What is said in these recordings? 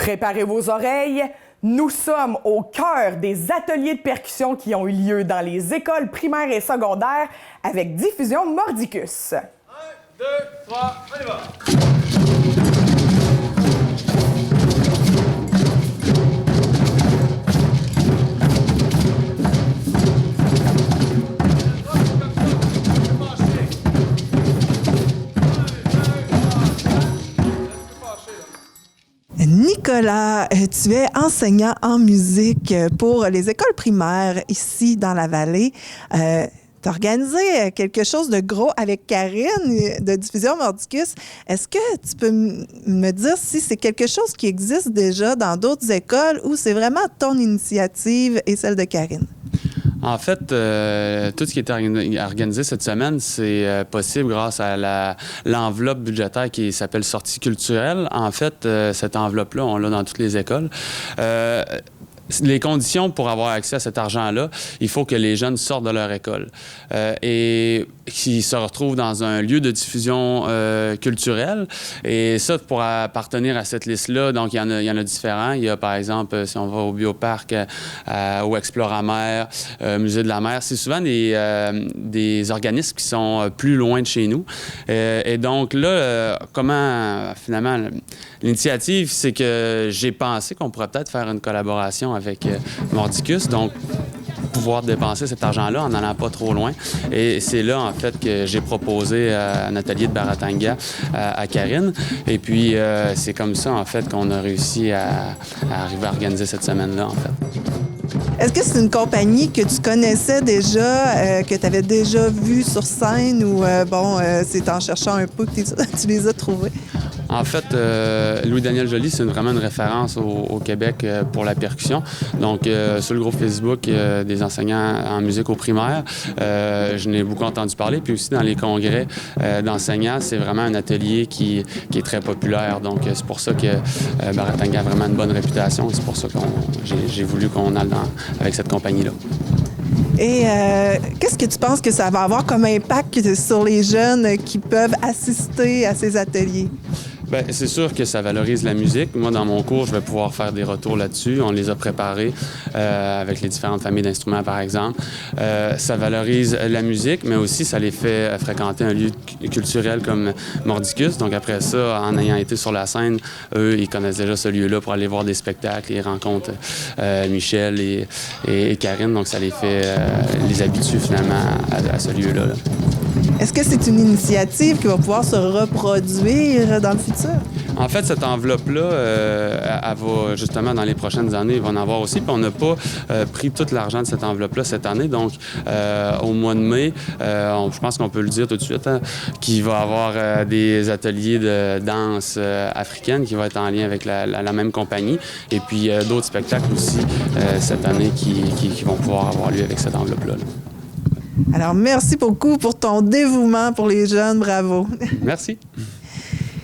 Préparez vos oreilles. Nous sommes au cœur des ateliers de percussion qui ont eu lieu dans les écoles primaires et secondaires avec Diffusion Mordicus. 1, 2, 3, on y va! Nicolas, tu es enseignant en musique pour les écoles primaires ici dans la vallée. Tu as organisé quelque chose de gros avec Karine de Diffusion Mordicus. Est-ce que tu peux me dire si c'est quelque chose qui existe déjà dans d'autres écoles ou c'est vraiment ton initiative et celle de Karine? En fait, tout ce qui est organisé cette semaine, c'est possible grâce à l'enveloppe budgétaire qui s'appelle Sortie culturelle. En fait, cette enveloppe-là, on l'a dans toutes les écoles. Les conditions pour avoir accès à cet argent-là, il faut que les jeunes sortent de leur école et qu'ils se retrouvent dans un lieu de diffusion culturelle. Et ça, pour appartenir à cette liste-là, donc il y en a différents. Il y a, par exemple, si on va au Bioparc, au Exploramer, Musée de la mer, c'est souvent des organismes qui sont plus loin de chez nous. Et donc là, comment, finalement, l'initiative, c'est que j'ai pensé qu'on pourrait peut-être faire une collaboration avec Mordicus, donc pouvoir dépenser cet argent-là en n'allant pas trop loin. Et c'est là, en fait, que j'ai proposé un atelier de Baratanga à Karine. Et puis, c'est comme ça, en fait, qu'on a réussi à arriver à organiser cette semaine-là, en fait. Est-ce que c'est une compagnie que tu connaissais déjà, que tu avais déjà vue sur scène ou, c'est en cherchant un peu que tu les as trouvés? En fait, Louis-Daniel Joly, c'est vraiment une référence au Québec pour la percussion. Donc, sur le groupe Facebook des enseignants en musique au primaire, je n'ai beaucoup entendu parler. Puis aussi, dans les congrès d'enseignants, c'est vraiment un atelier qui est très populaire. Donc, c'est pour ça que Baratanga a vraiment une bonne réputation. C'est pour ça que j'ai voulu qu'on aille avec cette compagnie-là. Et qu'est-ce que tu penses que ça va avoir comme impact sur les jeunes qui peuvent assister à ces ateliers? Bien, c'est sûr que ça valorise la musique. Moi, dans mon cours, je vais pouvoir faire des retours là-dessus. On les a préparés avec les différentes familles d'instruments, par exemple. Ça valorise la musique, mais aussi ça les fait fréquenter un lieu culturel comme Mordicus. Donc après ça, en ayant été sur la scène, eux, ils connaissent déjà ce lieu-là pour aller voir des spectacles. Ils rencontrent Michel et Karine. Donc ça les fait les habituer finalement à ce lieu-là. Est-ce que c'est une initiative qui va pouvoir se reproduire dans le futur? En fait, cette enveloppe-là, elle va justement dans les prochaines années, il va en avoir aussi. Puis on n'a pas pris tout l'argent de cette enveloppe-là cette année. Donc, au mois de mai, je pense qu'on peut le dire tout de suite, qu'il va y avoir des ateliers de danse africaine qui vont être en lien avec la même compagnie. Et puis, d'autres spectacles aussi cette année qui vont pouvoir avoir lieu avec cette enveloppe-là. Alors, merci beaucoup pour ton dévouement pour les jeunes. Bravo. Merci.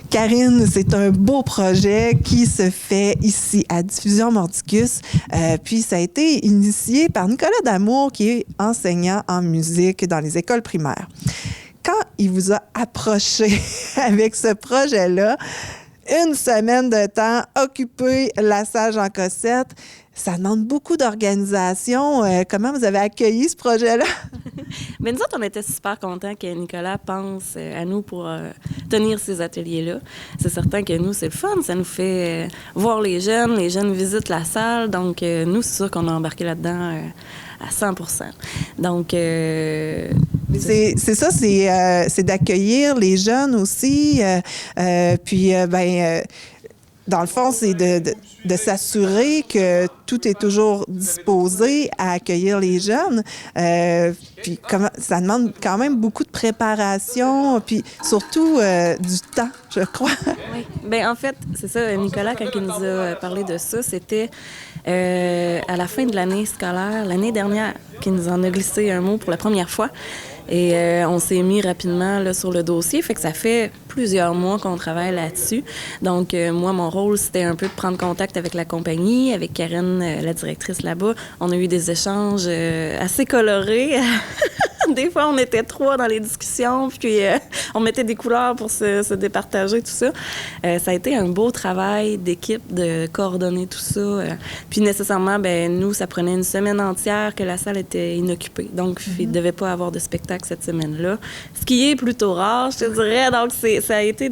Karine, c'est un beau projet qui se fait ici à Diffusion Mordicus. Puis ça a été initié par Nicolas Damour, qui est enseignant en musique dans les écoles primaires. Quand il vous a approché avec ce projet-là, une semaine de temps, occuper la salle Jean Cossette, ça demande beaucoup d'organisation. Comment vous avez accueilli ce projet-là? Bien, nous autres, on était super contents que Nicolas pense à nous pour tenir ces ateliers-là. C'est certain que nous, c'est le fun. Ça nous fait voir les jeunes visitent la salle. Donc, nous, c'est sûr qu'on a embarqué là-dedans à 100%. Donc, c'est ça, c'est d'accueillir les jeunes aussi. Dans le fond, c'est de s'assurer que tout est toujours disposé à accueillir les jeunes. Puis ça demande quand même beaucoup de préparation, puis surtout du temps, je crois. Oui. Bien, en fait, c'est ça, Nicolas, quand il nous a parlé de ça, c'était à la fin de l'année scolaire, l'année dernière, qu'il nous en a glissé un mot pour la première fois. Et on s'est mis rapidement là, sur le dossier. Fait que ça fait plusieurs mois qu'on travaille là-dessus. Donc, moi, mon rôle, c'était un peu de prendre contact avec la compagnie, avec Karine, la directrice là-bas. On a eu des échanges assez colorés Des fois, on était 3 dans les discussions, puis on mettait des couleurs pour se départager, tout ça. Ça a été un beau travail d'équipe de coordonner tout ça. Puis nécessairement, nous, ça prenait une semaine entière que la salle était inoccupée. Donc, il ne devait pas avoir de spectacle cette semaine-là. Ce qui est plutôt rare, je te dirais. Donc, ça a été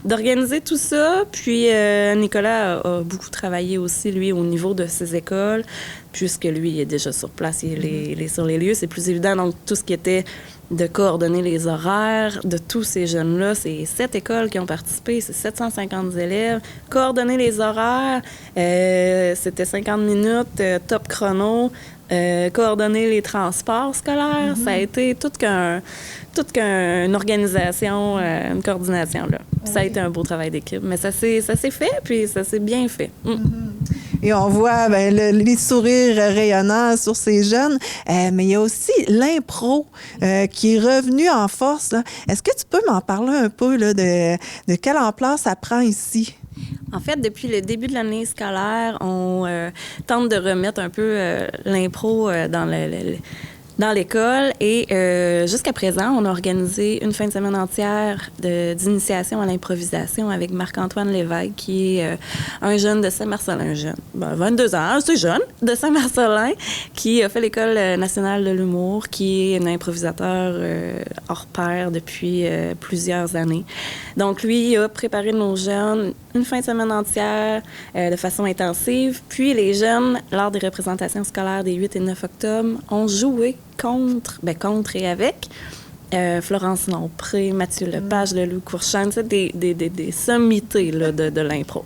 d'organiser tout ça. Puis, Nicolas a beaucoup travaillé aussi, lui, au niveau de ses écoles, puisque lui, il est déjà sur place, il est sur les lieux. C'est plus évident. Donc, tout ce qui était de coordonner les horaires de tous ces jeunes-là. C'est 7 écoles qui ont participé, c'est 750 élèves. Coordonner les horaires, c'était 50 minutes, top chrono. Coordonner les transports scolaires, ça a été toute qu'une organisation, une coordination. Là. Ça a été un beau travail d'équipe. Mais ça s'est fait, puis ça s'est bien fait. Et on voit les sourires rayonnants sur ces jeunes, mais il y a aussi l'impro qui est revenu en force. Là. Est-ce que tu peux m'en parler un peu là, de quelle ampleur ça prend ici? En fait, depuis le début de l'année scolaire, on tente de remettre un peu l'impro dans l'école. Et jusqu'à présent, on a organisé une fin de semaine entière d'initiation à l'improvisation avec Marc-Antoine Lévesque, qui est un jeune de Saint-Marcellin, 22 ans, c'est jeune, de Saint-Marcellin, qui a fait l'École nationale de l'humour, qui est un improvisateur hors pair depuis plusieurs années. Donc, lui a préparé nos jeunes une fin de semaine entière de façon intensive. Puis, les jeunes, lors des représentations scolaires des 8 et 9 octobre, ont joué contre et avec Florence Lompré, Mathieu Lepage, Louis Courchaine, des sommités là, de l'impro.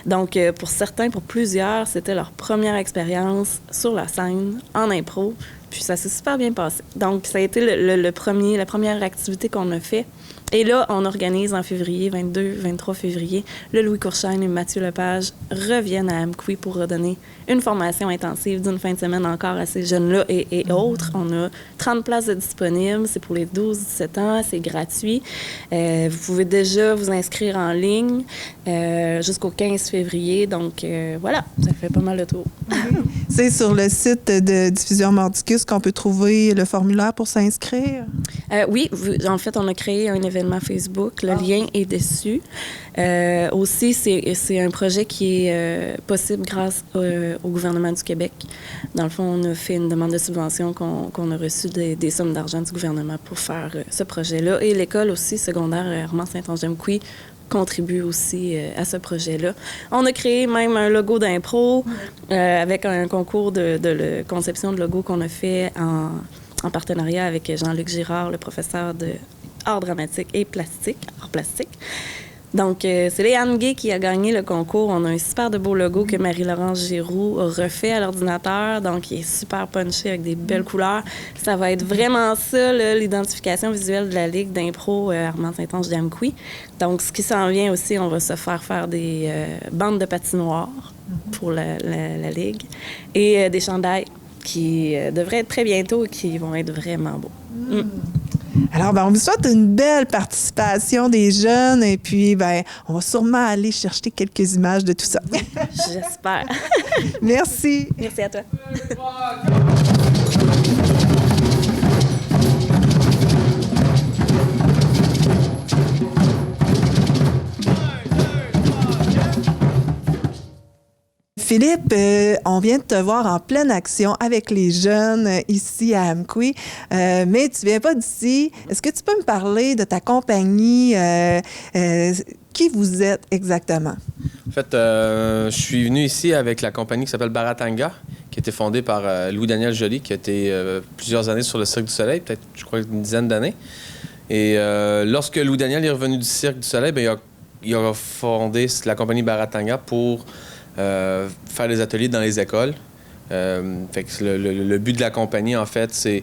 Donc, pour certains, pour plusieurs, c'était leur première expérience sur la scène, en impro, puis ça s'est super bien passé. Donc, ça a été la première activité qu'on a fait. Et là, on organise en février, 22-23 février, le Louis Courchaine et Mathieu Lepage reviennent à Amqui pour redonner une formation intensive d'une fin de semaine encore à ces jeunes-là et autres. On a 30 places de disponibles, c'est pour les 12-17 ans, c'est gratuit. Vous pouvez déjà vous inscrire en ligne jusqu'au 15 février, donc voilà, ça fait pas mal de tour. C'est sur le site de Diffusion Mordicus qu'on peut trouver le formulaire pour s'inscrire? Oui, en fait, on a créé un événement Facebook. Le lien est dessus. Aussi, c'est un projet qui est possible grâce au gouvernement du Québec. Dans le fond, on a fait une demande de subvention qu'on a reçu des sommes d'argent du gouvernement pour faire ce projet-là. Et l'école aussi, secondaire Armand-Saint-Onge-Amqui, contribue aussi à ce projet-là. On a créé même un logo d'impro avec un concours de conception de logo qu'on a fait en partenariat avec Jean-Luc Girard, le professeur de art dramatique et art plastique. Donc, c'est Léane Gay qui a gagné le concours. On a un super de beau logo que Marie-Laurence Giroux a refait à l'ordinateur. Donc, il est super punché avec des belles couleurs. Ça va être vraiment ça, là, l'identification visuelle de la Ligue d'impro Armand-Saint-Onge-d'Amqui. Donc, ce qui s'en vient aussi, on va se faire des bandes de patinoire pour la Ligue et des chandails qui devraient être très bientôt et qui vont être vraiment beaux. Alors, on vous souhaite une belle participation des jeunes et puis, on va sûrement aller chercher quelques images de tout ça. J'espère. Merci. Merci à toi. Philippe, on vient de te voir en pleine action avec les jeunes ici à Amqui, mais tu viens pas d'ici. Est-ce que tu peux me parler de ta compagnie? Qui vous êtes exactement? En fait, je suis venu ici avec la compagnie qui s'appelle Baratanga, qui a été fondée par Louis-Daniel Joly, qui a été plusieurs années sur le Cirque du Soleil, peut-être, je crois, une dizaine d'années. Et lorsque Louis-Daniel est revenu du Cirque du Soleil, il a fondé la compagnie Baratanga pour faire des ateliers dans les écoles. Fait que le but de la compagnie, en fait, c'est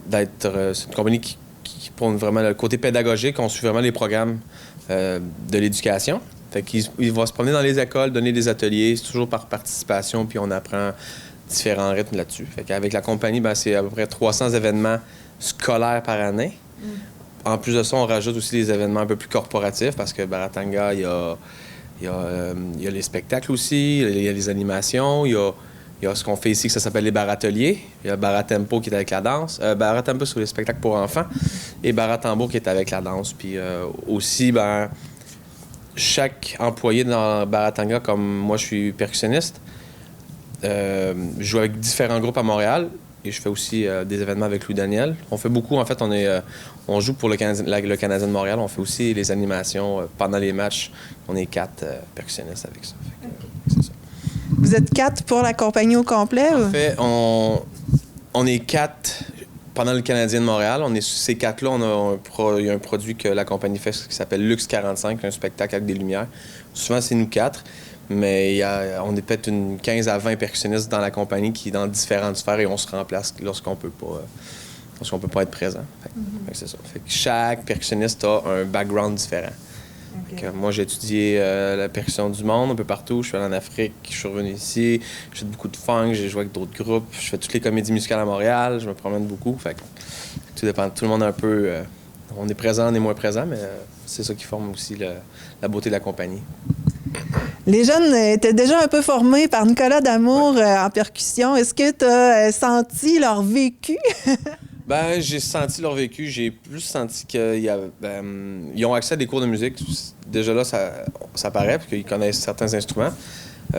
d'être... c'est une compagnie qui prône vraiment le côté pédagogique. On suit vraiment les programmes de l'éducation. Fait qu'il va se promener dans les écoles, donner des ateliers. C'est toujours par participation, puis on apprend différents rythmes là-dessus. Fait qu'avec la compagnie, c'est à peu près 300 événements scolaires par année. En plus de ça, on rajoute aussi des événements un peu plus corporatifs, parce que Baratanga, il y a les spectacles aussi, il y a les animations, il y a Il y a ce qu'on fait ici que ça s'appelle les barateliers. Il y a Baratempo qui est avec la danse. Baratempo, c'est les spectacles pour enfants. Et Baratambour qui est avec la danse. Puis aussi, ben, chaque employé dans Baratanga, comme moi, je suis percussionniste, je joue avec différents groupes à Montréal. Et je fais aussi des événements avec Louis Daniel. On fait beaucoup. En fait, on joue pour le Canadien de Montréal. On fait aussi les animations pendant les matchs. On est 4 percussionnistes avec ça. Fait que, c'est ça. Vous êtes 4 pour la compagnie au complet? En fait, on est 4 pendant le Canadien de Montréal. Ces 4-là, il y a un produit que la compagnie fait qui s'appelle Luxe 45, un spectacle avec des lumières. Souvent, c'est nous 4. Mais on est peut-être une 15 à 20 percussionnistes dans la compagnie qui dans différentes sphères et on se remplace lorsqu'on peut pas être présent. Fait que c'est ça. Fait que chaque percussionniste a un background différent. Okay. Moi, j'ai étudié la percussion du monde un peu partout. Je suis allé en Afrique, je suis revenu ici. Je fais beaucoup de funk, j'ai joué avec d'autres groupes. Je fais toutes les comédies musicales à Montréal. Je me promène beaucoup. Fait que tout dépend. Tout le monde est un peu... on est présent, on est moins présent, mais c'est ça qui forme aussi la beauté de la compagnie. Les jeunes étaient déjà un peu formés par Nicolas D'Amour en percussion. Est-ce que tu as senti leur vécu? Ben, j'ai senti leur vécu. J'ai plus senti qu'ils ont accès à des cours de musique. Déjà là, ça paraît, parce qu'ils connaissent certains instruments.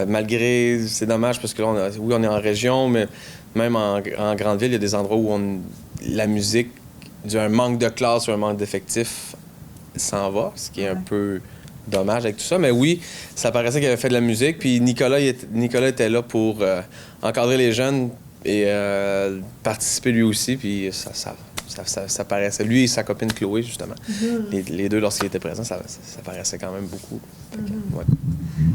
Malgré, c'est dommage, parce que là, on est en région, mais même en grande ville, il y a des endroits où la musique, dû à un manque de classe ou un manque d'effectifs, s'en va, ce qui est un peu dommage avec tout ça. Mais oui, ça paraissait qu'il avait fait de la musique. Puis Nicolas était là pour encadrer les jeunes et participer lui aussi. Puis ça paraissait. Lui et sa copine Chloé, justement. Les deux, lorsqu'ils étaient présents, ça paraissait quand même beaucoup. Ouais.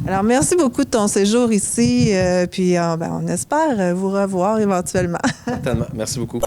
Alors, merci beaucoup de ton séjour ici. Puis on espère vous revoir éventuellement. Certainement. Merci beaucoup.